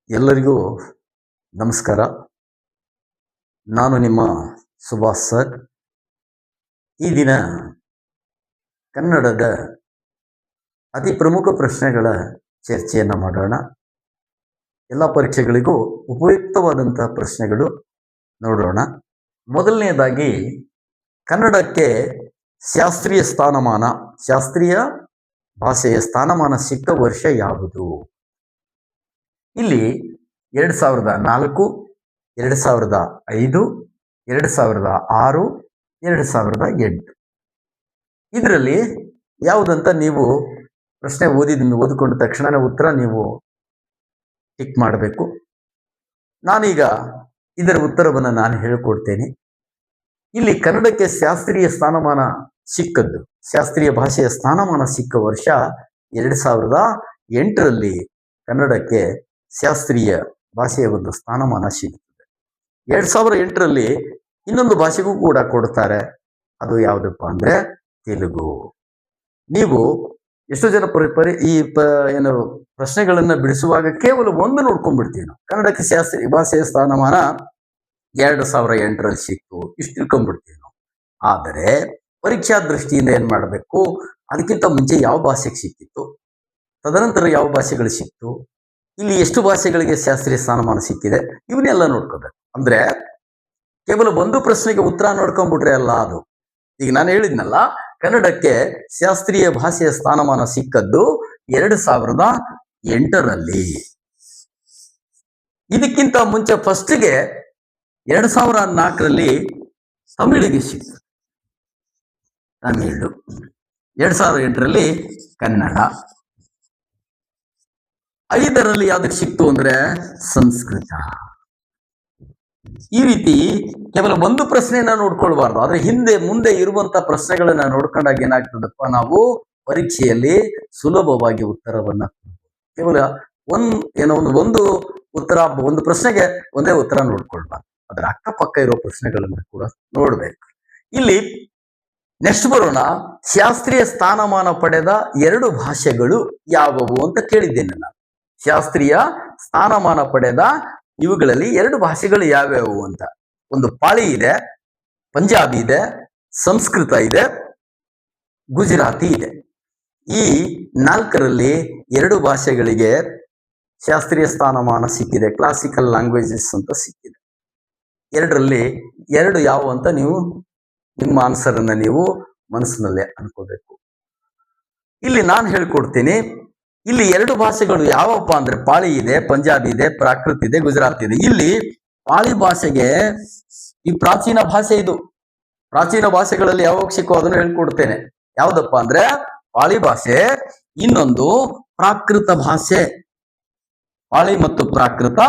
ಎಲ್ಲರಿಗೂ ನಮಸ್ಕಾರ. ನಾನು ನಿಮ್ಮ ಸುಭಾಷ್ ಸರ್. ಈ ದಿನ ಕನ್ನಡದ ಅತಿ ಪ್ರಮುಖ ಪ್ರಶ್ನೆಗಳ ಚರ್ಚೆಯನ್ನು ಮಾಡೋಣ. ಎಲ್ಲ ಪರೀಕ್ಷೆಗಳಿಗೂ ಉಪಯುಕ್ತವಾದಂತಹ ಪ್ರಶ್ನೆಗಳು ನೋಡೋಣ. ಮೊದಲನೆಯದಾಗಿ, ಕನ್ನಡಕ್ಕೆ ಶಾಸ್ತ್ರೀಯ ಭಾಷೆಯ ಸ್ಥಾನಮಾನ ಸಿಕ್ಕ ವರ್ಷ ಯಾವುದು? ಇಲ್ಲಿ 2004, 2005, 2006, 2008 ಇದರಲ್ಲಿ ಯಾವುದಂತ ನೀವು ಪ್ರಶ್ನೆ ಓದಿಕೊಂಡ ತಕ್ಷಣ ಉತ್ತರ ನೀವು ಟಿಕ್ ಮಾಡಬೇಕು. ನಾನೀಗ ಇದರ ಉತ್ತರವನ್ನು ನಾನು ಹೇಳಿಕೊಡ್ತೇನೆ. ಇಲ್ಲಿ ಕನ್ನಡಕ್ಕೆ ಶಾಸ್ತ್ರೀಯ ಭಾಷೆಯ ಸ್ಥಾನಮಾನ ಸಿಕ್ಕ ವರ್ಷ 2008ರಲ್ಲಿ ಕನ್ನಡಕ್ಕೆ ಶಾಸ್ತ್ರೀಯ ಭಾಷೆಯ ಒಂದು ಸ್ಥಾನಮಾನ ಸಿಗುತ್ತದೆ. 2008ರಲ್ಲಿ ಇನ್ನೊಂದು ಭಾಷೆಗೂ ಕೂಡ ಕೊಡ್ತಾರೆ. ಅದು ಯಾವುದಪ್ಪ ಅಂದ್ರೆ ತೆಲುಗು. ನೀವು ಎಷ್ಟೋ ಜನ ಏನು ಪ್ರಶ್ನೆಗಳನ್ನ ಬಿಡಿಸುವಾಗ ಕೇವಲ ಒಂದು ನೋಡ್ಕೊಂಡ್ಬಿಡ್ತೀವಿ ನಾವು. ಕನ್ನಡಕ್ಕೆ ಶಾಸ್ತ್ರೀಯ ಭಾಷೆಯ ಸ್ಥಾನಮಾನ 2008ರಲ್ಲಿ ಸಿಕ್ತು, ಇಷ್ಟು ತಿಳ್ಕೊಂಡ್ಬಿಡ್ತೀವಿ ನಾವು. ಆದರೆ ಪರೀಕ್ಷಾ ದೃಷ್ಟಿಯಿಂದ ಏನ್ ಮಾಡಬೇಕು, ಅದಕ್ಕಿಂತ ಮುಂಚೆ ಯಾವ ಭಾಷೆಗೆ ಸಿಕ್ಕಿತ್ತು, ತದನಂತರ ಯಾವ ಭಾಷೆಗಳು ಸಿಕ್ತು, ಇಲ್ಲಿ ಎಷ್ಟು ಭಾಷೆಗಳಿಗೆ ಶಾಸ್ತ್ರೀಯ ಸ್ಥಾನಮಾನ ಸಿಕ್ಕಿದೆ, ಇವನ್ನೆಲ್ಲ ನೋಡ್ಕೋಬೇಕು. ಅಂದ್ರೆ ಕೇವಲ ಒಂದು ಪ್ರಶ್ನೆಗೆ ಉತ್ತರ ನೋಡ್ಕೊಂಡ್ಬಿಟ್ರೆ ಅಲ್ಲ ಅದು. ಈಗ ನಾನು ಹೇಳಿದ್ನಲ್ಲ, ಕನ್ನಡಕ್ಕೆ ಶಾಸ್ತ್ರೀಯ ಭಾಷೆಯ ಸ್ಥಾನಮಾನ ಸಿಕ್ಕದ್ದು 2008ರಲ್ಲಿ. ಇದಕ್ಕಿಂತ ಮುಂಚೆ ಫಸ್ಟ್ಗೆ 2004ರಲ್ಲಿ ತಮಿಳಿಗೆ ಸಿಕ್ತು. ತಮಿಳು 2008ರಲ್ಲಿ ಕನ್ನಡ. 5ರಲ್ಲಿ ಯಾವ್ದಕ್ಕೆ ಸಿಕ್ತು ಅಂದ್ರೆ ಸಂಸ್ಕೃತ. ಈ ರೀತಿ ಕೇವಲ ಒಂದು ಪ್ರಶ್ನೆಯನ್ನ ನೋಡ್ಕೊಳ್ಬಾರ್ದು, ಆದ್ರೆ ಹಿಂದೆ ಮುಂದೆ ಇರುವಂತ ಪ್ರಶ್ನೆಗಳನ್ನ ನೋಡ್ಕೊಂಡಾಗ ಏನಾಗ್ತದಪ್ಪ, ನಾವು ಪರೀಕ್ಷೆಯಲ್ಲಿ ಸುಲಭವಾಗಿ ಉತ್ತರವನ್ನ ಕೇವಲ ಒಂದು ಉತ್ತರ, ಒಂದು ಪ್ರಶ್ನೆಗೆ ಒಂದೇ ಉತ್ತರ ನೋಡ್ಕೊಳ್ಬಾರ್ದು, ಅದರ ಅಕ್ಕಪಕ್ಕ ಇರೋ ಪ್ರಶ್ನೆಗಳನ್ನ ಕೂಡ ನೋಡ್ಬೇಕು. ಇಲ್ಲಿ ನೆಕ್ಸ್ಟ್ ಬರೋಣ. ಶಾಸ್ತ್ರೀಯ ಸ್ಥಾನಮಾನ ಪಡೆದ 2 ಭಾಷೆಗಳು ಯಾವುವು ಅಂತ ಕೇಳಿದ್ದೇನೆ ನಾನು. ಶಾಸ್ತ್ರೀಯ ಸ್ಥಾನಮಾನ ಪಡೆದ ಇವುಗಳಲ್ಲಿ 2 ಭಾಷೆಗಳು ಯಾವ್ಯಾವು ಅಂತ. ಒಂದು ಪಾಳಿ ಇದೆ, ಪಂಜಾಬಿ ಇದೆ, ಸಂಸ್ಕೃತ ಇದೆ, ಗುಜರಾತಿ ಇದೆ. ಈ 4ರಲ್ಲಿ 2 ಭಾಷೆಗಳಿಗೆ ಶಾಸ್ತ್ರೀಯ ಸ್ಥಾನಮಾನ ಸಿಕ್ಕಿದೆ, ಕ್ಲಾಸಿಕಲ್ ಲ್ಯಾಂಗ್ವೇಜಸ್ ಅಂತ ಸಿಕ್ಕಿದೆ. 2ರಲ್ಲಿ 2 ಯಾವ ಅಂತ ನೀವು ನಿಮ್ಮ ಆನ್ಸರ್ ಅನ್ನ ನೀವು ಮನಸ್ಸಿನಲ್ಲೇ ಅನ್ಕೋಬೇಕು. ಇಲ್ಲಿ ನಾನು ಹೇಳ್ಕೊಡ್ತೀನಿ. ಇಲ್ಲಿ 2 ಭಾಷೆಗಳು ಯಾವಪ್ಪ ಅಂದ್ರೆ ಪಾಳಿ ಇದೆ, ಪಂಜಾಬಿ ಇದೆ, ಪ್ರಾಕೃತ ಇದೆ, ಗುಜರಾತಿ ಇದೆ. ಇಲ್ಲಿ ಪಾಳಿ ಭಾಷೆಗೆ ಈ ಪ್ರಾಚೀನ ಭಾಷೆ, ಇದು ಪ್ರಾಚೀನ ಭಾಷೆಗಳಲ್ಲಿ ಯಾವಾಗ ಸಿಕ್ಕೋ ಅದನ್ನು ಹೇಳ್ಕೊಡ್ತೇನೆ. ಯಾವ್ದಪ್ಪ ಅಂದ್ರೆ ಪಾಳಿ ಭಾಷೆ, ಇನ್ನೊಂದು ಪ್ರಾಕೃತ ಭಾಷೆ. ಪಾಳಿ ಮತ್ತು ಪ್ರಾಕೃತ,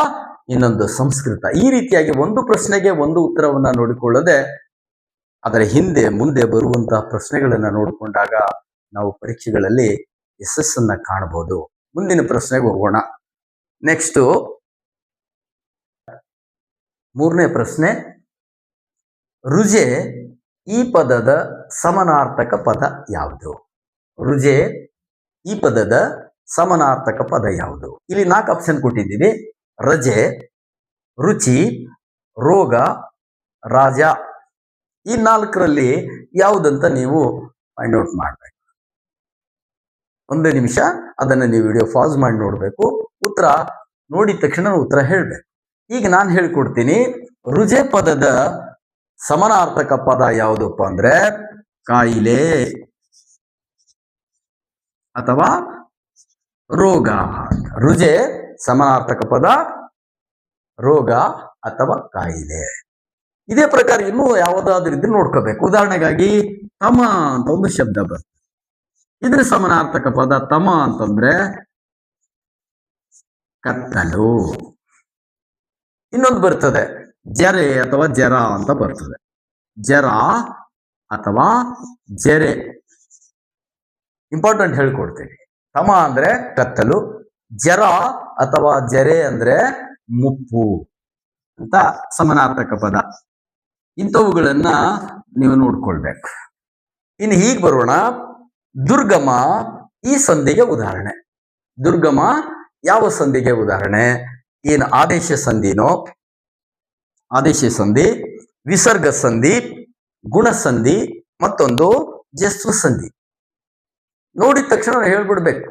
ಇನ್ನೊಂದು ಸಂಸ್ಕೃತ. ಈ ರೀತಿಯಾಗಿ ಒಂದು ಪ್ರಶ್ನೆಗೆ ಒಂದು ಉತ್ತರವನ್ನ ನೋಡಿಕೊಳ್ಳದೆ ಅದರ ಹಿಂದೆ ಮುಂದೆ ಬರುವಂತಹ ಪ್ರಶ್ನೆಗಳನ್ನ ನೋಡಿಕೊಂಡಾಗ ನಾವು ಪರೀಕ್ಷೆಗಳಲ್ಲಿ ಯಶಸ್ಸನ್ನ ಕಾಣಬಹುದು. ಮುಂದಿನ ಪ್ರಶ್ನೆಗೆ ಹೋಗೋಣ. ನೆಕ್ಸ್ಟ್ 3ನೇ ಪ್ರಶ್ನೆ. ರುಜೆ ಈ ಪದದ ಸಮನಾರ್ಥಕ ಪದ ಯಾವುದು? ರುಜೆ ಈ ಪದದ ಸಮನಾರ್ಥಕ ಪದ ಯಾವುದು? ಇಲ್ಲಿ 4 ಆಪ್ಷನ್ ಕೊಟ್ಟಿದ್ದೀವಿ. ರಜೆ, ರುಚಿ, ರೋಗ, ರಾಜ. ಈ 4ರಲ್ಲಿ ಯಾವುದಂತ ನೀವು ಫೈಂಡ್ ಔಟ್ ಮಾಡಬೇಕು. 1 ನಿಮಿಷ ಅದನ್ನ ನೀವು ವಿಡಿಯೋ ಪಾಸ್ ಮಾಡಿ ನೋಡ್ಬೇಕು. ಉತ್ತರ ನೋಡಿದ ತಕ್ಷಣ ಉತ್ತರ ಹೇಳ್ಬೇಕು. ಈಗ ನಾನು ಹೇಳ್ಕೊಡ್ತೀನಿ. ರುಜೆ ಪದದ ಸಮನಾರ್ಥಕ ಪದ ಯಾವುದಪ್ಪ ಅಂದ್ರೆ ಕಾಯಿಲೆ ಅಥವಾ ರೋಗ. ರುಜೆ ಸಮನಾರ್ಥಕ ಪದ ರೋಗ ಅಥವಾ ಕಾಯಿಲೆ. ಇದೇ ಪ್ರಕಾರ ಇನ್ನೂ ಯಾವುದಾದ್ರೂ ಇದ್ರೆ ನೋಡ್ಕೋಬೇಕು. ಉದಾಹರಣೆಗಾಗಿ ತಮ ಅಂತ ಒಂದು ಶಬ್ದ ಬರ್ತದೆ. ಇದ್ರ ಸಮನಾರ್ಥಕ ಪದ ತಮ ಅಂತಂದ್ರೆ ಕತ್ತಲು. ಇನ್ನೊಂದು ಬರ್ತದೆ ಜರೆ ಅಥವಾ ಜರ ಅಂತ ಬರ್ತದೆ. ಜರ ಅಥವಾ ಜರೆ. ಇಂಪಾರ್ಟೆಂಟ್ ಹೇಳ್ಕೊಡ್ತೀನಿ. ತಮ ಅಂದ್ರೆ ಕತ್ತಲು, ಜರ ಅಥವಾ ಜರೆ ಅಂದ್ರೆ ಮುಪ್ಪು ಅಂತ ಸಮನಾರ್ಥಕ ಪದ. ಇಂಥವುಗಳನ್ನ ನೀವು ನೋಡ್ಕೊಳ್ಬೇಕು. ಇನ್ನು ಹೀಗೆ ಬರೋಣ. ದುರ್ಗಮ ಈ ಸಂಧಿಗೆ ಉದಾಹರಣೆ. ದುರ್ಗಮ ಯಾವ ಸಂಧಿಗೆ ಉದಾಹರಣೆ? ಏನು ಆದೇಶ ಸಂಧಿನೋ, ಆದೇಶ ಸಂಧಿ, ವಿಸರ್ಗ ಸಂಧಿ, ಗುಣಸಂಧಿ, ಮತ್ತೊಂದು ಜಸ್ವ ಸಂಧಿ. ನೋಡಿದ ತಕ್ಷಣ ಹೇಳ್ಬಿಡ್ಬೇಕು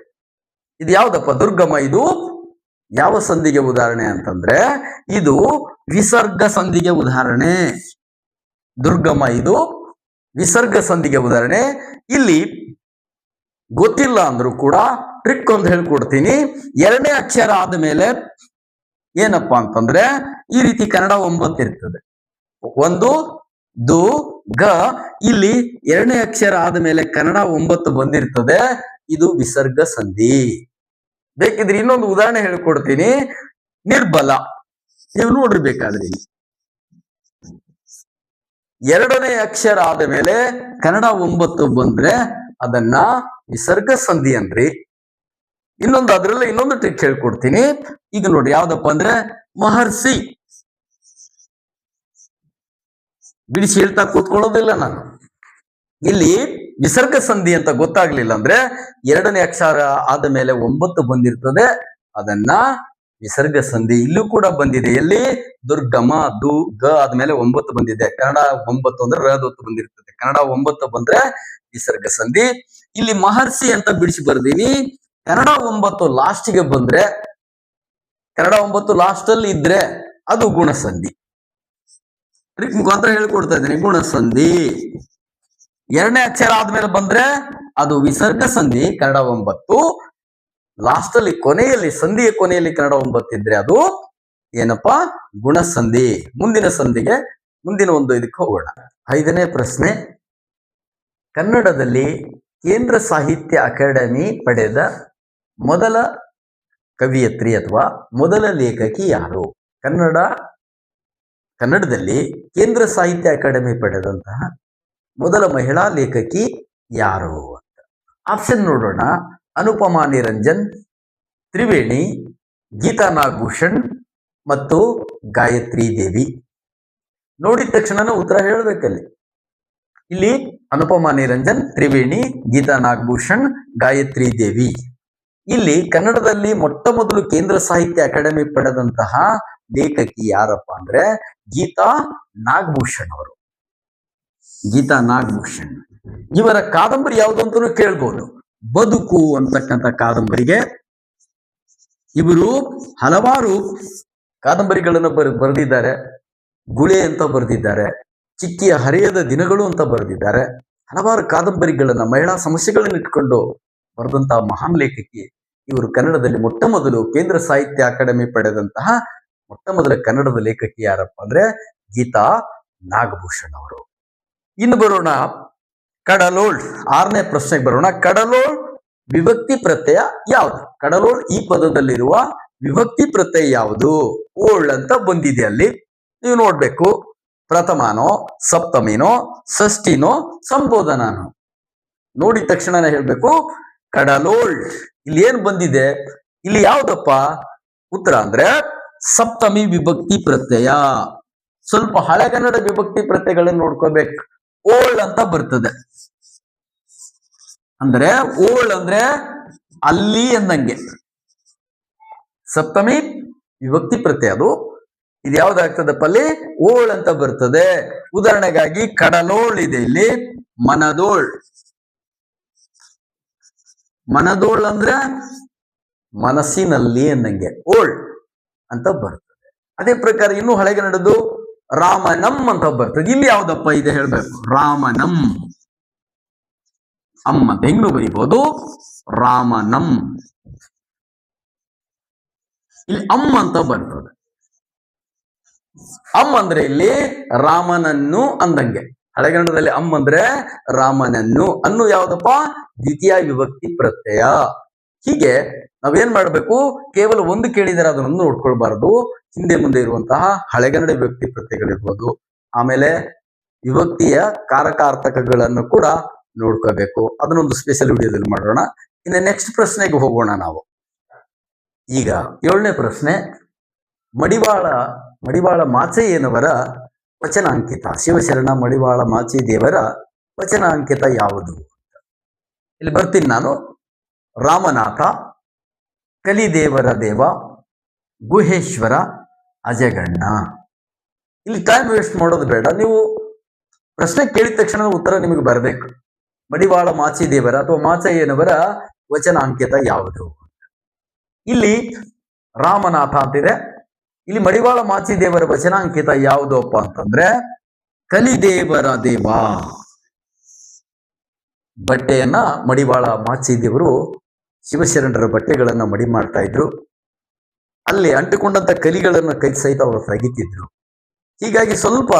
ಇದು ಯಾವ್ದಪ್ಪ ದುರ್ಗಮ, ಇದು ಯಾವ ಸಂಧಿಗೆ ಉದಾಹರಣೆ ಅಂತಂದ್ರೆ ಇದು ವಿಸರ್ಗ ಸಂಧಿಗೆ ಉದಾಹರಣೆ. ದುರ್ಗಮ ಇದು ವಿಸರ್ಗ ಸಂಧಿಗೆ ಉದಾಹರಣೆ. ಇಲ್ಲಿ ಗೊತ್ತಿಲ್ಲ ಅಂದ್ರೂ ಕೂಡ ಟ್ರಿಕ್ ಒಂದು ಹೇಳ್ಕೊಡ್ತೀನಿ. ಎರಡನೇ ಅಕ್ಷರ ಆದ್ಮೇಲೆ ಏನಪ್ಪಾ ಅಂತಂದ್ರೆ ಈ ರೀತಿ ಕನ್ನಡ 9 ಇರ್ತದೆ. ಒಂದು ದು ಗ, ಇಲ್ಲಿ ಎರಡನೇ ಅಕ್ಷರ ಆದ್ಮೇಲೆ ಕನ್ನಡ 9 ಬಂದಿರ್ತದೆ. ಇದು ವಿಸರ್ಗ ಸಂಧಿ. ಬೇಕಿದ್ರೆ ಇನ್ನೊಂದು ಉದಾಹರಣೆ ಹೇಳ್ಕೊಡ್ತೀನಿ. ನಿರ್ಬಲ, ನೀವು ನೋಡಿರ್ಬೇಕಾದ್ರೆ ಎರಡನೇ ಅಕ್ಷರ ಆದ ಮೇಲೆ ಕನ್ನಡ 9 ಬಂದ್ರೆ ಅದನ್ನ ವಿಸರ್ಗ ಸಂಧಿ ಅನ್ರಿ. ಇನ್ನೊಂದು ಅದ್ರಲ್ಲ ಇನ್ನೊಂದು ಟ್ರಿಕ್ ಹೇಳ್ಕೊಡ್ತೀನಿ. ಈಗ ನೋಡಿ ಯಾವ್ದಪ್ಪ ಅಂದ್ರೆ ಮಹರ್ಷಿ. ಬಿಡಿಸಿ ಹೇಳ್ತಾ ಕೂತ್ಕೊಳ್ಳೋದಿಲ್ಲ ನಾನು. ಇಲ್ಲಿ ವಿಸರ್ಗ ಸಂಧಿ ಅಂತ ಗೊತ್ತಾಗ್ಲಿಲ್ಲ ಅಂದ್ರೆ ಎರಡನೇ ಅಕ್ಷರ ಆದ ಮೇಲೆ 9 ಬಂದಿರ್ತದೆ, ಅದನ್ನ ವಿಸರ್ಗ ಸಂಧಿ. ಇಲ್ಲೂ ಕೂಡ ಬಂದಿದೆ. ಎಲ್ಲಿ ದುರ್ಗಮ, ದು ಗ ಆದ್ಮೇಲೆ 9 ಬಂದಿದೆ. ಕನ್ನಡ 9 ಅಂದ್ರೆ ರದೊತ್ತು ಬಂದಿರ್ತದೆ. ಕನ್ನಡ 9 ಬಂದ್ರೆ ವಿಸರ್ಗ ಸಂಧಿ. ಇಲ್ಲಿ ಮಹರ್ಷಿ ಅಂತ ಬಿಡಿಸಿ ಬರ್ದೀನಿ. ಕನ್ನಡ 9 ಲಾಸ್ಟ್ಗೆ ಬಂದ್ರೆ, ಕನ್ನಡ 9 ಲಾಸ್ಟ್ ಅಲ್ಲಿ ಇದ್ರೆ ಅದು ಗುಣಸಂಧಿ. ಮುಖಾಂತರ ಹೇಳ್ಕೊಡ್ತಾ ಇದ್ದೀನಿ. ಗುಣಸಂಧಿ ಎರಡನೇ ಅಕ್ಷರ ಆದ್ಮೇಲೆ ಬಂದ್ರೆ ಅದು ವಿಸರ್ಗ ಸಂಧಿ. ಕನ್ನಡ 9 ಲಾಸ್ಟ್ ಅಲ್ಲಿ ಕೊನೆಯಲ್ಲಿ, ಸಂಧಿಯ ಕೊನೆಯಲ್ಲಿ ಕನ್ನಡ 9 ಇದ್ರೆ ಅದು ಏನಪ್ಪಾ ಗುಣಸಂಧಿ. ಮುಂದಿನ ಸಂಧಿಗೆ, ಮುಂದಿನ ಒಂದು ಇದಕ್ಕೆ ಹೋಗೋಣ. 5ನೇ ಪ್ರಶ್ನೆ. ಕನ್ನಡದಲ್ಲಿ ಕೇಂದ್ರ ಸಾಹಿತ್ಯ ಅಕಾಡೆಮಿ ಪಡೆದ ಮೊದಲ ಕವಿಯತ್ರಿ ಅಥವಾ ಮೊದಲ ಲೇಖಕಿ ಯಾರು? ಕನ್ನಡದಲ್ಲಿ ಕೇಂದ್ರ ಸಾಹಿತ್ಯ ಅಕಾಡೆಮಿ ಪಡೆದಂತಹ ಮೊದಲ ಮಹಿಳಾ ಲೇಖಕಿ ಯಾರು ಅಂತ ಆಪ್ಷನ್ ನೋಡೋಣ. ಅನುಪಮಾ ನಿರಂಜನ್, ತ್ರಿವೇಣಿ, ಗೀತಾ ನಾಗಭೂಷಣ್ ಮತ್ತು ಗಾಯತ್ರಿ ದೇವಿ. ನೋಡಿದ ತಕ್ಷಣ ಉತ್ತರ ಹೇಳಬೇಕಲ್ಲಿ. ಇಲ್ಲಿ ಅನುಪಮಾ ನಿರಂಜನ್, ತ್ರಿವೇಣಿ, ಗೀತಾ ನಾಗಭೂಷಣ್, ಗಾಯತ್ರಿ ದೇವಿ. ಇಲ್ಲಿ ಕನ್ನಡದಲ್ಲಿ ಮೊಟ್ಟ ಮೊದಲು ಕೇಂದ್ರ ಸಾಹಿತ್ಯ ಅಕಾಡೆಮಿ ಪಡೆದಂತಹ ಲೇಖಕಿ ಯಾರಪ್ಪ ಅಂದ್ರೆ ಗೀತಾ ನಾಗಭೂಷಣ್ ಅವರು. ಗೀತಾ ನಾಗಭೂಷಣ್ ಇವರ ಕಾದಂಬರಿ ಯಾವುದು ಅಂತಲೂ ಕೇಳ್ಬೋದು. ಬದುಕು ಅಂತಕ್ಕಂಥ ಕಾದಂಬರಿಗೆ ಇವರು ಹಲವಾರು ಕಾದಂಬರಿಗಳನ್ನು ಬರೆದಿದ್ದಾರೆ. ಗುಳೆ ಅಂತ ಬರೆದಿದ್ದಾರೆ, ಚಿಕ್ಕಿಯ ಹರೆಯದ ದಿನಗಳು ಅಂತ ಬರೆದಿದ್ದಾರೆ. ಹಲವಾರು ಕಾದಂಬರಿಗಳನ್ನ, ಮಹಿಳಾ ಸಮಸ್ಯೆಗಳನ್ನು ಇಟ್ಕೊಂಡು ಬರೆದಂತಹ ಮಹಾನ್ ಲೇಖಕಿ ಇವರು. ಕನ್ನಡದಲ್ಲಿ ಮೊಟ್ಟ ಮೊದಲು ಕೇಂದ್ರ ಸಾಹಿತ್ಯ ಅಕಾಡೆಮಿ ಪಡೆದಂತಹ ಮೊಟ್ಟ ಮೊದಲ ಕನ್ನಡದ ಲೇಖಕಿ ಯಾರಪ್ಪ ಅಂದ್ರೆ ಗೀತಾ ನಾಗಭೂಷಣ್ ಅವರು. ಇನ್ನು ಬರೋಣ ಕಡಲೋಳ್. 6ನೇ ಪ್ರಶ್ನೆಗೆ ಬರೋಣ. ಕಡಲೋಳ್ ವಿಭಕ್ತಿ ಪ್ರತ್ಯಯ ಯಾವುದು? ಕಡಲೋಳ್ ಈ ಪದದಲ್ಲಿರುವ ವಿಭಕ್ತಿ ಪ್ರತ್ಯಯ ಯಾವುದು? ಓಳ್ ಅಂತ ಬಂದಿದೆ ಅಲ್ಲಿ, ನೀವು ನೋಡ್ಬೇಕು. ಪ್ರಥಮನೋ, ಸಪ್ತಮಿನೋ, ಷಷ್ಠಿನೋ, ಸಂಬೋಧನನೋ? ನೋಡಿದ ತಕ್ಷಣ ಹೇಳ್ಬೇಕು ಕಡಲೋಳ್. ಇಲ್ಲಿ ಏನ್ ಬಂದಿದೆ? ಇಲ್ಲಿ ಯಾವ್ದಪ್ಪ ಉತ್ತರ ಅಂದ್ರೆ ಸಪ್ತಮಿ ವಿಭಕ್ತಿ ಪ್ರತ್ಯಯ. ಸ್ವಲ್ಪ ಹಳೆಗನ್ನಡ ವಿಭಕ್ತಿ ಪ್ರತ್ಯಯಗಳನ್ನು ನೋಡ್ಕೋಬೇಕು. ಓಳ್ ಅಂತ ಬರ್ತದೆ. ಅಂದ್ರೆ ಓಳ್ ಅಂದ್ರೆ ಅಲ್ಲಿ ಎಂದಂಗೆ. ಸಪ್ತಮಿ ವಿಭಕ್ತಿ ಪ್ರತ್ಯಯ ಅದು. ಇದು ಯಾವ್ದಾಗ್ತದಪ್ಪ ಅಲ್ಲಿ? ಓಳ್ ಅಂತ ಬರ್ತದೆ. ಉದಾಹರಣೆಗಾಗಿ ಕಡಲೋಳ್ ಇದೆ ಇಲ್ಲಿ. ಮನದೋಳ್. ಮನದೋಳ್ ಅಂದ್ರೆ ಮನಸ್ಸಿನಲ್ಲಿ ಎಂದಂಗೆ ಓಳ್ ಅಂತ ಬರ್ತದೆ. ಅದೇ ಪ್ರಕಾರ ಇನ್ನು ಹಳೆಗನ್ನಡದ್ದು ರಾಮನಂ ಅಂತ ಬರ್ತದೆ. ಇಲ್ಲಿ ಯಾವ್ದಪ್ಪ ಇದೆ ಹೇಳ್ಬೇಕು? ರಾಮನಂ. ಅಮ್ಮ ಅಂತ ಹೆಂಗ್ನು ಬರೀಬಹುದು, ರಾಮನಂ. ಇಲ್ಲಿ ಅಮ್ಮ ಅಂತ ಬರ್ತದೆ. ಅಮ್ಮ ಅಂದ್ರೆ ಇಲ್ಲಿ ರಾಮನನ್ನು ಅಂದಂಗೆ. ಹಳೆಗನ್ನಡದಲ್ಲಿ ಅಮ್ಮ ಅಂದ್ರೆ ರಾಮನನ್ನು. ಅನ್ನು ಯಾವ್ದಪ್ಪ? ದ್ವಿತೀಯ ವಿಭಕ್ತಿ ಪ್ರತ್ಯಯ. ಹೀಗೆ ನಾವೇನ್ ಮಾಡ್ಬೇಕು? ಕೇವಲ ಒಂದು ಕೇಳಿದರೆ ಅದನ್ನು ನೋಡ್ಕೊಳ್ಬಾರ್ದು. ಹಿಂದೆ ಮುಂದೆ ಇರುವಂತಹ ಹಳೆಗನ್ನಡ ವಿಭಕ್ತಿ ಪ್ರತ್ಯಯಗಳಿರ್ಬೋದು, ಆಮೇಲೆ ವಿಭಕ್ತಿಯ ಕಾರಕಾರ್ಥಕಗಳನ್ನು ಕೂಡ ನೋಡ್ಕೋಬೇಕು. ಅದನ್ನೊಂದು ಸ್ಪೆಷಲ್ ವಿಡಿಯೋದಲ್ಲಿ ಮಾಡೋಣ. ಇನ್ನು ನೆಕ್ಸ್ಟ್ ಪ್ರಶ್ನೆಗೆ ಹೋಗೋಣ ನಾವು. ಈಗ 7ನೇ ಪ್ರಶ್ನೆ. ಮಡಿವಾಳ ಮಾಚಯ್ಯನವರ ವಚನಾಂಕಿತ. ಶಿವಶರಣ ಮಡಿವಾಳ ಮಾಚಿದೇವರ ವಚನಾಂಕಿತ ಯಾವುದು? ಇಲ್ಲಿ ಬರ್ತೀನಿ ನಾನು. ರಾಮನಾಥ, ಕಲಿದೇವರ ದೇವ, ಗುಹೇಶ್ವರ, ಅಜಗಣ್ಣ. ಇಲ್ಲಿ ಟೈಮ್ ವೇಸ್ಟ್ ಮಾಡೋದು ಬೇಡ. ನೀವು ಪ್ರಶ್ನೆ ಕೇಳಿದ ತಕ್ಷಣ ಉತ್ತರ ನಿಮಗೆ ಬರಬೇಕು. ಮಡಿವಾಳ ಮಾಚಿದೇವರ ಅಥವಾ ಮಾಚಯ್ಯನವರ ವಚನಾಂಕಿತ ಯಾವುದು? ಇಲ್ಲಿ ರಾಮನಾಥ ಅಂತಿದೆ. ಇಲ್ಲಿ ಮಡಿವಾಳ ಮಾಚಿದೇವರ ವಚನಾಂಕಿತ ಯಾವುದಪ್ಪ ಅಂತಂದ್ರೆ ಕಲಿದೇವರ ದೇವ. ಬಟ್ಟೆಯನ್ನ ಮಡಿವಾಳ ಮಾಚಿದೇವರು ಶಿವಶರಣರ ಬಟ್ಟೆಗಳನ್ನ ಮಡಿ ಮಾಡ್ತಾ ಇದ್ರು. ಅಲ್ಲಿ ಅಂಟಿಕೊಂಡಂತ ಕಲಿಗಳನ್ನ ಕೈ ಸಹಿತ ಅವರು ತೆಗಿತಿದ್ರು. ಹೀಗಾಗಿ ಸ್ವಲ್ಪ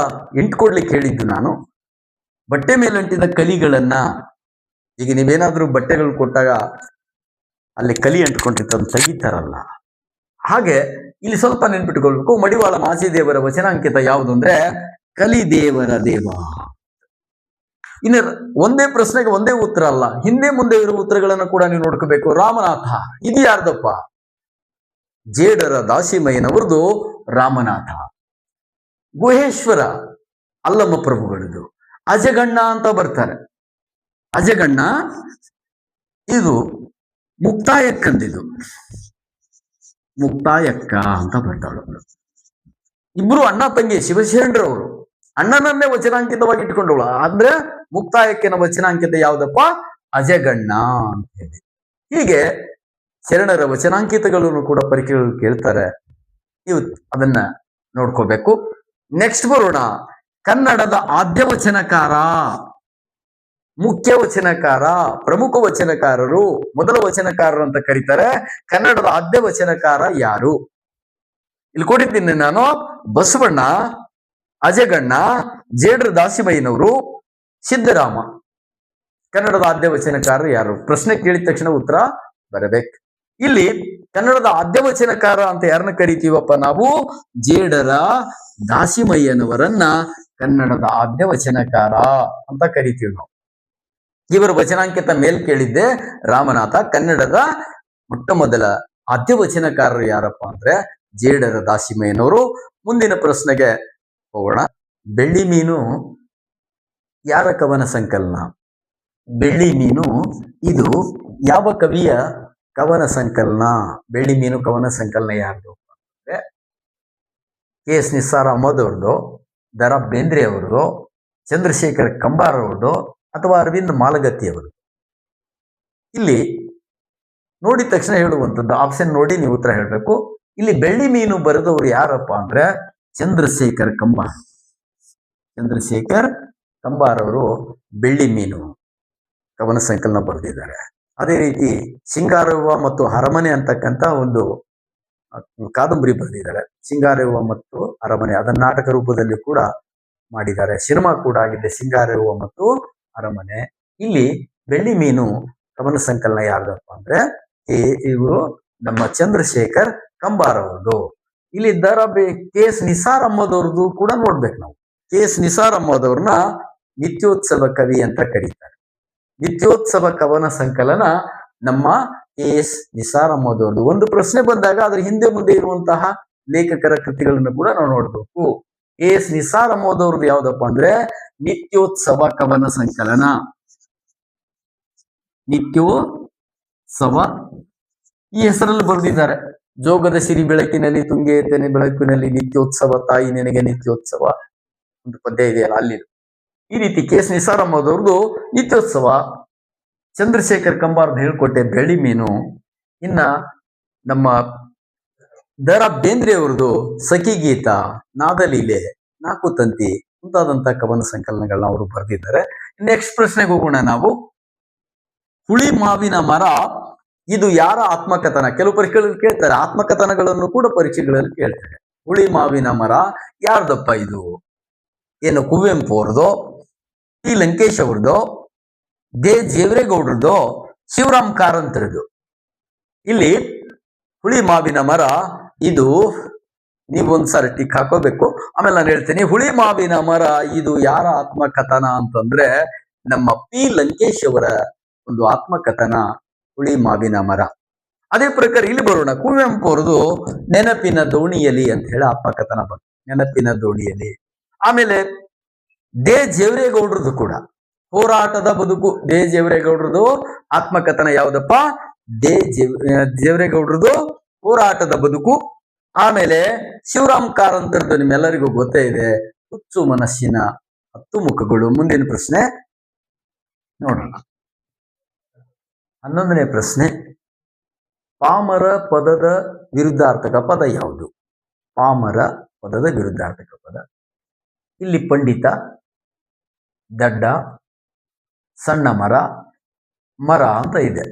ಎಂಟ್ಕೊಡ್ಲಿಕ್ಕೆ ಹೇಳಿದ್ದು ನಾನು. ಬಟ್ಟೆ ಮೇಲೆ ಅಂಟಿದ ಕಲಿಗಳನ್ನ, ಈಗ ನೀವೇನಾದ್ರೂ ಬಟ್ಟೆಗಳು ಕೊಟ್ಟಾಗ ಅಲ್ಲಿ ಕಲಿ ಅಂಟ್ಕೊಂಡಿರ್ತದ ತೆಗಿತಾರಲ್ಲ, ಹಾಗೆ ಇಲ್ಲಿ ಸ್ವಲ್ಪ ನೆನ್ಪಿಟ್ಕೊಳ್ಬೇಕು. ಮಡಿವಾಳ ಮಾಚಿದೇವರ ವಚನಾಂಕಿತ ಯಾವುದು ಅಂದ್ರೆ ಕಲಿದೇವರ ದೇವ. ಇನ್ನು ಒಂದೇ ಪ್ರಶ್ನೆಗೆ ಒಂದೇ ಉತ್ತರ ಅಲ್ಲ, ಹಿಂದೆ ಮುಂದೆ ಇರುವ ಉತ್ತರಗಳನ್ನು ಕೂಡ ನೀವು ನೋಡ್ಕೋಬೇಕು. ರಾಮನಾಥ ಇದು ಯಾರ್ದಪ್ಪ? ಜೇಡರ ದಾಸಿಮಯ್ಯನವರದು ರಾಮನಾಥ. ಗುಹೇಶ್ವರ ಅಲ್ಲಮ್ಮ ಪ್ರಭುಗಳದು. ಅಜಗಣ್ಣ ಅಂತ ಬರ್ತಾರೆ. ಅಜಗಣ್ಣ ಇದು ಮುಕ್ತಾಯಕ್ಕಂದಿದು. ಮುಕ್ತಾಯಕ್ಕ ಅಂತ ಬರ್ತಾಳು. ಇಬ್ರು ಅಣ್ಣ ತಂಗಿ ಶಿವಶರಣರವರು. ಅಣ್ಣನನ್ನೇ ವಚನಾಂಕಿತವಾಗಿ ಇಟ್ಕೊಂಡವಳು. ಅಂದ್ರೆ ಮುಕ್ತಾಯಕ್ಕಿನ ವಚನಾಂಕಿತ ಯಾವ್ದಪ್ಪ? ಅಜಗಣ್ಣ ಅಂತ ಹೇಳಿ. ಹೀಗೆ ಶರಣರ ವಚನಾಂಕಿತಗಳನ್ನು ಕೂಡ ಪರೀಕ್ಷೆಗಳು ಕೇಳ್ತಾರೆ. ನೀವು ಅದನ್ನ ನೋಡ್ಕೋಬೇಕು. ನೆಕ್ಸ್ಟ್ ಬರೋಣ. ಕನ್ನಡದ ಆದ್ಯ ವಚನಕಾರ, ಮುಖ್ಯ ವಚನಕಾರ, ಪ್ರಮುಖ ವಚನಕಾರರು, ಮೊದಲ ವಚನಕಾರರು ಅಂತ ಕರೀತಾರೆ. ಕನ್ನಡದ ಆದ್ಯ ವಚನಕಾರ ಯಾರು? ಇಲ್ಲಿ ಕೊಟ್ಟಿದ್ದೀನಿ ನಾನು. ಬಸವಣ್ಣ, ಅಜಗಣ್ಣ, ಜೇಡ್ರ ದಾಸಿಮಯ್ಯನವರು, ಸಿದ್ದರಾಮ. ಕನ್ನಡದ ಆದ್ಯ ವಚನಕಾರರು ಯಾರು? ಪ್ರಶ್ನೆ ಕೇಳಿದ ತಕ್ಷಣ ಉತ್ತರ ಬರಬೇಕು. ಇಲ್ಲಿ ಕನ್ನಡದ ಆದ್ಯ ವಚನಕಾರ ಅಂತ ಯಾರನ್ನ ಕರಿತೀವಪ್ಪ ನಾವು? ಜೇಡರ ದಾಸಿಮಯ್ಯನವರನ್ನ ಕನ್ನಡದ ಆದ್ಯ ವಚನಕಾರ ಅಂತ ಕರಿತೀವಿ ನಾವು. ಇವರ ವಚನಾಂಕಿತ ಮೇಲ್ ಕೇಳಿದ್ದೆ ರಾಮನಾಥ. ಕನ್ನಡದ ಮೊಟ್ಟ ಮೊದಲ ಆದ್ಯ ವಚನಕಾರರು ಯಾರಪ್ಪ ಅಂದ್ರೆ ಜೇಡರ ದಾಸಿಮಯ್ಯನವರು. ಮುಂದಿನ ಪ್ರಶ್ನೆಗೆ ಹೋಗೋಣ. ಬೆಳ್ಳಿ ಮೀನು ಯಾರ ಕವನ ಸಂಕಲನ? ಬೆಳ್ಳಿ ಮೀನು ಇದು ಯಾವ ಕವಿಯ ಕವನ ಸಂಕಲನ? ಬೆಳ್ಳಿ ಮೀನು ಕವನ ಸಂಕಲನ ಯಾರ್ದು ಅಂದ್ರೆ KS ನಿಸ್ಸಾರ್ ಅಹಮದ್ ಅವ್ರದ್ದು, ದ.ರಾ ಬೇಂದ್ರೆ ಅವ್ರದ್ದು, ಚಂದ್ರಶೇಖರ್ ಕಂಬಾರ್ ಅವ್ರದ್ದು ಅಥವಾ ಅರವಿಂದ್ ಮಾಲಗತ್ತಿ ಅವರದ್ದು. ಇಲ್ಲಿ ನೋಡಿದ ತಕ್ಷಣ ಹೇಳುವಂಥದ್ದು ಆಪ್ಷನ್ ನೋಡಿ ನೀವು ಉತ್ತರ ಹೇಳಬೇಕು. ಇಲ್ಲಿ ಬೆಳ್ಳಿ ಮೀನು ಬರೆದವರು ಯಾರಪ್ಪ ಅಂದ್ರೆ ಚಂದ್ರಶೇಖರ್ ಕಂಬಾರ್. ಚಂದ್ರಶೇಖರ್ ಕಂಬಾರ್ ಅವರು ಬೆಳ್ಳಿ ಮೀನು ಕವನ ಸಂಕಲನ ಬರೆದಿದ್ದಾರೆ. ಅದೇ ರೀತಿ ಸಿಂಗಾರವ್ವ ಮತ್ತು ಅರಮನೆ ಅಂತಕ್ಕಂಥ ಒಂದು ಕಾದಂಬರಿ ಬರೆದಿದ್ದಾರೆ. ಸಿಂಗಾರವ್ವ ಮತ್ತು ಅರಮನೆ, ಅದನ್ನ ನಾಟಕ ರೂಪದಲ್ಲಿ ಕೂಡ ಮಾಡಿದ್ದಾರೆ. ಸಿನಿಮಾ ಕೂಡ ಆಗಿದೆ ಸಿಂಗಾರವ್ವ ಮತ್ತು ಅರಮನೆ. ಇಲ್ಲಿ ಬೆಳ್ಳಿ ಮೀನು ಕವನ ಸಂಕಲನ ಯಾರ್ದಪ್ಪ ಅಂದ್ರೆ ಇವರು ನಮ್ಮ ಚಂದ್ರಶೇಖರ್ ಕಂಬಾರ್ ಅವ್ರದ್ದು. ಇಲ್ಲಿ KS ನಿಸಾರ್ ಅಹಮದ್ ಅವ್ರದ್ದು ಕೂಡ ನೋಡ್ಬೇಕು ನಾವು. KS ನಿಸಾರ್ ಅಹಮದ್ ಅವ್ರನ್ನ ನಿತ್ಯೋತ್ಸವ ಕವಿ ಅಂತ ಕರೀತಾರೆ. ನಿತ್ಯೋತ್ಸವ ಕವನ ಸಂಕಲನ ನಮ್ಮ KS ನಿಸಾರ್ ಅಹಮದ್ ಅವ್ರದ್ದು. ಒಂದು ಪ್ರಶ್ನೆ ಬಂದಾಗ ಅದ್ರ ಹಿಂದೆ ಮುಂದೆ ಇರುವಂತಹ ಲೇಖಕರ ಕೃತಿಗಳನ್ನು ಕೂಡ ನಾವು ನೋಡ್ಬೇಕು. KS ನಿಸಾರ್ ಅಹಮದ್ ಅವ್ರದ್ದು ಯಾವ್ದಪ್ಪ ಅಂದ್ರೆ ನಿತ್ಯೋತ್ಸವ ಕವನ ಸಂಕಲನ. ನಿತ್ಯೋತ್ಸವ ಈ ಹೆಸರಲ್ಲಿ ಬರೆದಿದ್ದಾರೆ. ಜೋಗದ ಸಿರಿ ಬೆಳಕಿನಲ್ಲಿ ತುಂಗೆ ತೆನೆ ಬೆಳಕಿನಲ್ಲಿ ನಿತ್ಯೋತ್ಸವ ತಾಯಿ ನಿನಗೆ ನಿತ್ಯೋತ್ಸವ ಒಂದು ಪದ್ಯ ಇದೆಯಲ್ಲ ಅಲ್ಲಿ. ಈ ರೀತಿ KS ನಿಸಾರ್ ಅಹಮದ್ ಅವ್ರದ್ದು ನಿತ್ಯೋತ್ಸವ. ಚಂದ್ರಶೇಖರ್ ಕಂಬಾರ್ದು ಹೇಳ್ಕೊಟ್ಟೆ ಬೆಳ್ಳಿ ಮೀನು. ಇನ್ನ ನಮ್ಮ ದ.ರಾ ಬೇಂದ್ರೆ ಅವ್ರದ್ದು ಸಖಿ ಗೀತ, ನಾದಲೀಲೆ, ನಾಲ್ಕು ತಂತಿ ಮುಂತಾದಂತ ಕವನ ಸಂಕಲನಗಳನ್ನ ಅವರು ಬರೆದಿದ್ದಾರೆ. ನೆಕ್ಸ್ಟ್ ಪ್ರಶ್ನೆಗೆ ಹೋಗೋಣ ನಾವು. ಹುಳಿ ಮಾವಿನ ಮರ ಇದು ಯಾರ ಆತ್ಮಕಥನ? ಕೆಲವು ಪರೀಕ್ಷೆಗಳಲ್ಲಿ ಕೇಳ್ತಾರೆ. ಆತ್ಮಕಥನಗಳನ್ನು ಕೂಡ ಪರೀಕ್ಷೆಗಳಲ್ಲಿ ಕೇಳ್ತಾರೆ. ಹುಳಿ ಮಾವಿನ ಮರ ಯಾರ್ದಪ್ಪ ಇದು? ಏನು ಕುವೆಂಪು ಅವ್ರದ್ದು, ಟಿ ಲಂಕೇಶ್ ಅವ್ರದ್ದು, ಜೇವರೇಗೌಡ್ರದ್ದು, ಶಿವರಾಮ್ ಕಾರಂತರದ್ದು. ಇಲ್ಲಿ ಹುಳಿ ಮಾವಿನ ಮರ ಇದು ನೀವೊಂದ್ಸಾರಿ ಟಿಕ್ ಹಾಕೋಬೇಕು. ಆಮೇಲೆ ನಾನು ಹೇಳ್ತೀನಿ. ಹುಳಿ ಮಾವಿನ ಮರ ಇದು ಯಾರ ಆತ್ಮಕಥನ ಅಂತಂದ್ರೆ ನಮ್ಮ ಪಿ ಲಂಕೇಶ್ ಅವರ ಒಂದು ಆತ್ಮಕಥನ ಹುಳಿ ಮಾವಿನ ಮರ. ಅದೇ ಪ್ರಕಾರ ಇಲ್ಲಿ ಬರೋಣ. ಕುವೆಂಪು ಅವ್ರದ್ದು ನೆನಪಿನ ದೋಣಿಯಲ್ಲಿ ಅಂತ ಹೇಳಿ ಆತ್ಮಕಥನ ಬಂತು. ನೆನಪಿನ ದೋಣಿಯಲ್ಲಿ. ಆಮೇಲೆ ಜೇವರೇಗೌಡ್ರದ್ದು ಕೂಡ ಹೋರಾಟದ ಬದುಕು. ಜೇವರೇಗೌಡ್ರದ್ದು ಆತ್ಮಕಥನ ಯಾವ್ದಪ್ಪ? ಜೇವರೇಗೌಡ್ರದ್ದು ಹೋರಾಟದ ಬದುಕು. ಆಮೇಲೆ ಶಿವರಾಮ್ ಕಾರಂತರದ್ದು ನಿಮ್ಮೆಲ್ಲರಿಗೂ ಗೊತ್ತೇ ಇದೆ, ಹುಚ್ಚು ಮನಸ್ಸಿನ 10 ಮುಖಗಳು. ಮುಂದಿನ ಪ್ರಶ್ನೆ ನೋಡೋಣ. 11ನೇ ಪ್ರಶ್ನೆ, ಪಾಮರ ಪದದ ವಿರುದ್ಧಾರ್ಥಕ ಪದ ಯಾವುದು? ಪಾಮರ ಪದದ ವಿರುದ್ಧಾರ್ಥಕ ಪದ. ಇಲ್ಲಿ ಪಂಡಿತ, ದಡ್ಡ, ಸಣ್ಣ ಮರ, ಮರ ಅಂತ ಇದೆ.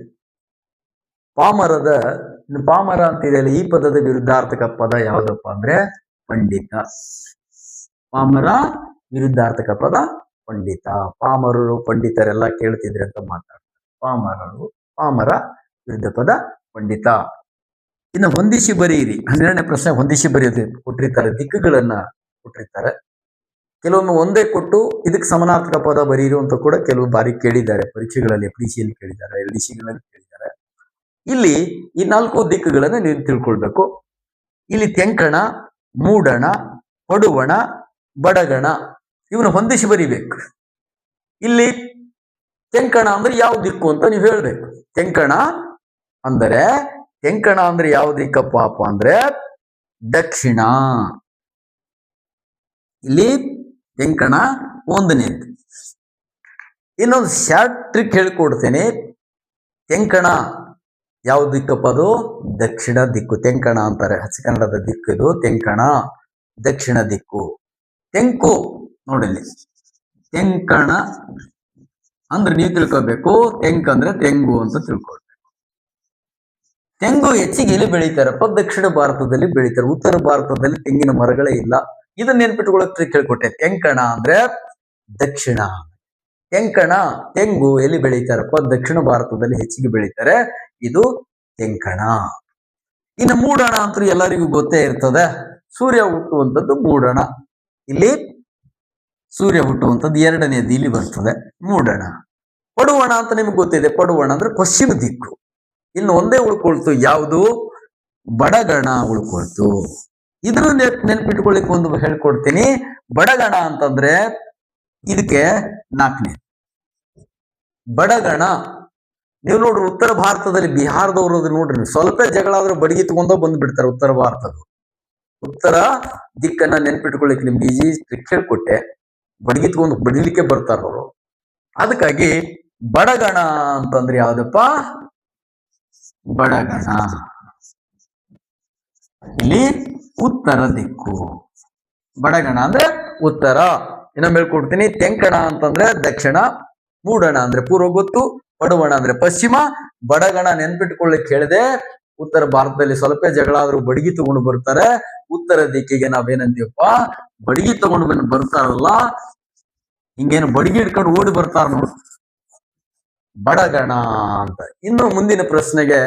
ಪಾಮರ ಅಂತ ಇದೆಯಲ್ಲ, ಈ ಪದದ ವಿರುದ್ಧಾರ್ಥಕ ಪದ ಯಾವ್ದಪ್ಪ ಅಂದ್ರೆ ಪಂಡಿತ. ಪಾಮರ ವಿರುದ್ಧಾರ್ಥಕ ಪದ ಪಂಡಿತ. ಪಾಮರರು ಪಂಡಿತರೆಲ್ಲ ಕೇಳ್ತಿದ್ರೆ ಅಂತ ಮಾತಾಡ್ತಾರೆ. ಪಾಮರ ವಿರುದ್ಧ ಪದ ಪಂಡಿತ. ಇನ್ನು ಹೊಂದಿಸಿ ಬರೆಯಿರಿ. 12ನೇ ಪ್ರಶ್ನೆ ಹೊಂದಿಸಿ ಬರೆಯೋದು ಕೊಟ್ಟಿರ್ತಾರೆ, ದಿಕ್ಕುಗಳನ್ನ ಕೊಟ್ಟಿರ್ತಾರೆ. ಕೆಲವೊಮ್ಮೆ ಒಂದೇ ಕೊಟ್ಟು ಇದಕ್ಕೆ ಸಮಾನಾರ್ಥಕ ಪದ ಬರೀರು ಅಂತ ಕೂಡ ಕೆಲವು ಬಾರಿ ಕೇಳಿದ್ದಾರೆ ಪರೀಕ್ಷೆಗಳಲ್ಲಿ, FDCಯಲ್ಲಿ ಕೇಳಿದ್ದಾರೆ, LDCಗಳಲ್ಲಿ ಕೇಳಿದ್ದಾರೆ. ಇಲ್ಲಿ ಈ 4 ದಿಕ್ಕುಗಳನ್ನ ನೀವು ತಿಳ್ಕೊಳ್ಬೇಕು. ಇಲ್ಲಿ ತೆಂಕಣ, ಮೂಡಣ, ಪಡುವಣ, ಬಡಗಣ ಇವನು ಹೊಂದಿಸಿ ಬರಿಬೇಕು. ಇಲ್ಲಿ ತೆಂಕಣ ಅಂದ್ರೆ ಯಾವ ದಿಕ್ಕು ಅಂತ ನೀವು ಹೇಳ್ಬೇಕು. ತೆಂಕಣ ಅಂದ್ರೆ ಯಾವ ದಿಕ್ಕಪ್ಪ ಅಂದ್ರೆ ದಕ್ಷಿಣ. ಇಲ್ಲಿ ತೆಂಕಣ 1ನೇದು. ಇನ್ನೊಂದು ಶಾರ್ಟ್ ಟ್ರಿಕ್ ಹೇಳ್ಕೊಡ್ತೇನೆ. ತೆಂಕಣ ಯಾವ ದಿಕ್ಕಪ್ಪ? ಅದು ದಕ್ಷಿಣ ದಿಕ್ಕು. ತೆಂಕಣ ಅಂತಾರೆ, ಹಚ್ಚ ಕನ್ನಡದ ದಿಕ್ಕು ಇದು. ತೆಂಕಣ ದಕ್ಷಿಣ ದಿಕ್ಕು. ತೆಂಕು ನೋಡಿಲ್ಲಿ, ತೆಂಕಣ ಅಂದ್ರೆ ನೀವು ತಿಳ್ಕೊಬೇಕು, ತೆಂಕ್ ಅಂದ್ರೆ ತೆಂಗು ಅಂತ ತಿಳ್ಕೊಳ್ಬೇಕು. ತೆಂಗು ಹೆಚ್ಚಿಗೆ ಎಲ್ಲಿ ಬೆಳೀತಾರಪ್ಪ? ದಕ್ಷಿಣ ಭಾರತದಲ್ಲಿ ಬೆಳೀತಾರೆ. ಉತ್ತರ ಭಾರತದಲ್ಲಿ ತೆಂಗಿನ ಮರಗಳೇ ಇಲ್ಲ. ಇದನ್ನ ನೆನ್ಪಿಟ್ಕೊಳ್ಳೋಕೆ ಟ್ರಿಕ್ ಹೇಳ್ಕೊಟ್ಟೆ. ತೆಂಕಣ ಅಂದ್ರೆ ದಕ್ಷಿಣ. ತೆಂಗು ಎಲ್ಲಿ ಬೆಳೀತಾರಪ್ಪ? ದಕ್ಷಿಣ ಭಾರತದಲ್ಲಿ ಹೆಚ್ಚಿಗೆ ಬೆಳೀತಾರೆ. ಇದು ತೆಂಕಣ. ಇನ್ನು ಮೂಡಣ ಅಂತೂ ಎಲ್ಲರಿಗೂ ಗೊತ್ತೇ ಇರ್ತದೆ. ಸೂರ್ಯ ಹುಟ್ಟುವಂಥದ್ದು ಮೂಡಣ. ಇಲ್ಲಿ ಸೂರ್ಯ ಹುಟ್ಟುವಂಥದ್ದು 2ನೇದು ಇಲ್ಲಿ ಬರ್ತದೆ ಮೂಡಣ. ಪಡುವಣ ಅಂತ ನಿಮ್ಗೆ ಗೊತ್ತಿದೆ. ಪಡುವಣ ಅಂದ್ರೆ ಪಶ್ಚಿಮ ದಿಕ್ಕು. ಇನ್ನು ಒಂದೇ ಉಳ್ಕೊಳ್ತು, ಯಾವುದು? ಬಡಗಣ ಉಳ್ಕೊಳ್ತು. ಇದನ್ನು ನೆನ್ಪಿಟ್ಕೊಳ್ಳಿಕ್ಕೆ ಒಂದು ಹೇಳ್ಕೊಡ್ತೀನಿ. ಬಡಗಣ ಅಂತಂದ್ರೆ ಇದಕ್ಕೆ 4ನೇ ಬಡಗಣ. ನೀವು ನೋಡ್ರಿ, ಉತ್ತರ ಭಾರತದಲ್ಲಿ ಬಿಹಾರದವರು ನೋಡ್ರಿ, ಸ್ವಲ್ಪ ಜಗಳ ಆದ್ರೂ ಬಡಗಿ ತಗೊಂಡ ಬಂದ್ಬಿಡ್ತಾರೆ. ಉತ್ತರ ಭಾರತದ ಉತ್ತರ ದಿಕ್ಕನ್ನ ನೆನ್ಪಿಟ್ಕೊಳ್ಳಿಕ್ಕೆ ನಿಮ್ಗೆ ಈಜಿ ಟ್ರಿಕ್ ಹೇಳ್ಕೊಟ್ಟೆ. ಬಡಗಿ ತಗೊಂಡು ಬಡಿಲಿಕ್ಕೆ ಬರ್ತಾರ ಅವರು. ಅದಕ್ಕಾಗಿ ಬಡಗಣ ಅಂತಂದ್ರೆ ಯಾವ್ದಪ್ಪ? ಬಡಗಣ ಇಲ್ಲಿ ಉತ್ತರ ದಿಕ್ಕು. ಬಡಗಣ ಅಂದ್ರೆ ಉತ್ತರ. ಇನ್ನೊಮ್ಮೆ ಹೇಳ್ಕೊಡ್ತೀನಿ. ತೆಂಕಣ ಅಂತಂದ್ರೆ ದಕ್ಷಿಣ, ಮೂಡಣ ಅಂದ್ರೆ ಪೂರ್ವ ಗೊತ್ತು, ಪಡುವಣ ಅಂದ್ರೆ ಪಶ್ಚಿಮ. ಬಡಗಣ ನೆನ್ಪಿಟ್ಕೊಳ್ಳಿಕ್ಕೆ ಹೇಳಿದೆ. ಉತ್ತರ ಭಾರತದಲ್ಲಿ ಸ್ವಲ್ಪ ಜಗಳ ಆದ್ರೂ ಬಡಗಿ ತಗೊಂಡು ಬರ್ತಾರೆ. ಉತ್ತರ ದಿಕ್ಕಿಗೆ ನಾವೇನಂತೀವಪ್ಪ? ಬಡಗಿ ತಗೊಂಡು ಬರ್ತಾರಲ್ಲ, ಹಿಂಗೇನು ಬಡಗಿ ಹಿಡ್ಕೊಂಡು ಓಡಿ ಬರ್ತಾರ ನೋಡಿ, ಬಡಗಣ ಅಂತ. ಇನ್ನು ಮುಂದಿನ ಪ್ರಶ್ನೆಗೆ